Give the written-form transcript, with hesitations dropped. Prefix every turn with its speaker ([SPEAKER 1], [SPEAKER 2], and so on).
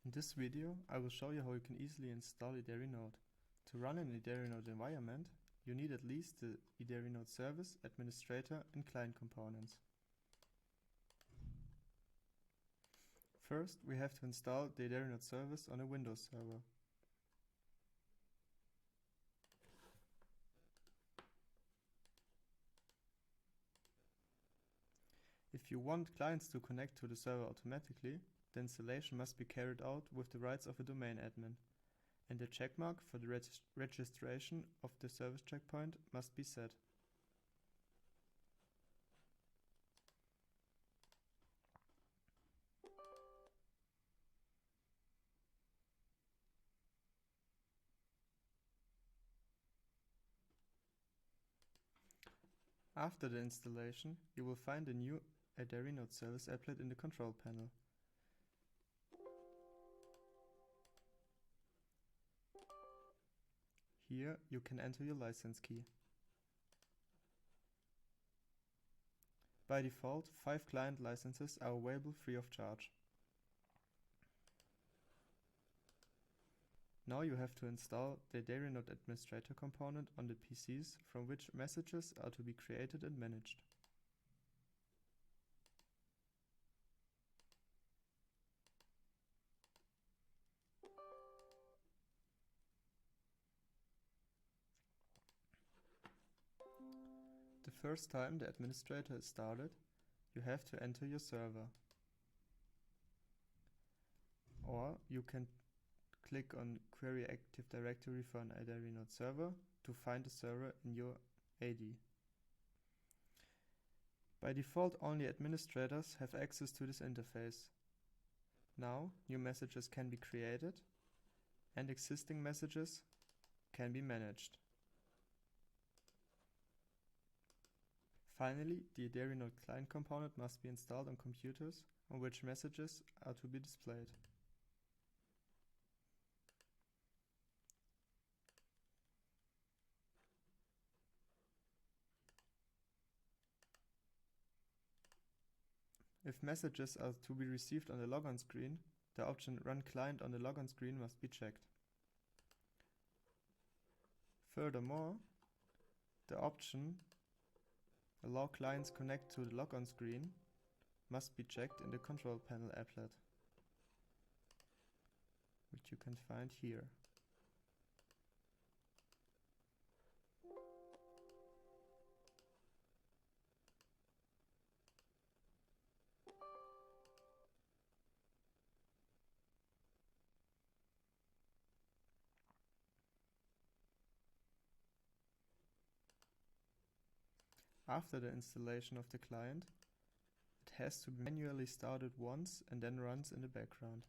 [SPEAKER 1] In this video, I will show you how you can easily install IDERI Node. To run an IDERI Node environment, you need at least the IDERI Node service, administrator and client components. First, we have to install the IDERI Node service on a Windows server. If you want clients to connect to the server automatically, the installation must be carried out with the rights of a domain admin, and a checkmark for the registration of the service checkpoint must be set. After the installation, you will find a new IDERI Node service applet in the control panel. Here you can enter your license key. By default, 5 client licenses are available free of charge. Now you have to install the IDERI Node administrator component on the PCs from which messages are to be created and managed. The first time the administrator is started, you have to enter your server. Or you can click on Query Active Directory for an IDERI Node server to find the server in your AD. By default, only administrators have access to this interface. Now, new messages can be created and existing messages can be managed. Finally, the IDERI Node client component must be installed on computers on which messages are to be displayed. If messages are to be received on the logon screen, the option Run Client on the logon screen must be checked. Furthermore, the option Allow clients connect to the logon screen must be checked in the control panel applet, which you can find here. After the installation of the client, it has to be manually started once and then runs in the background.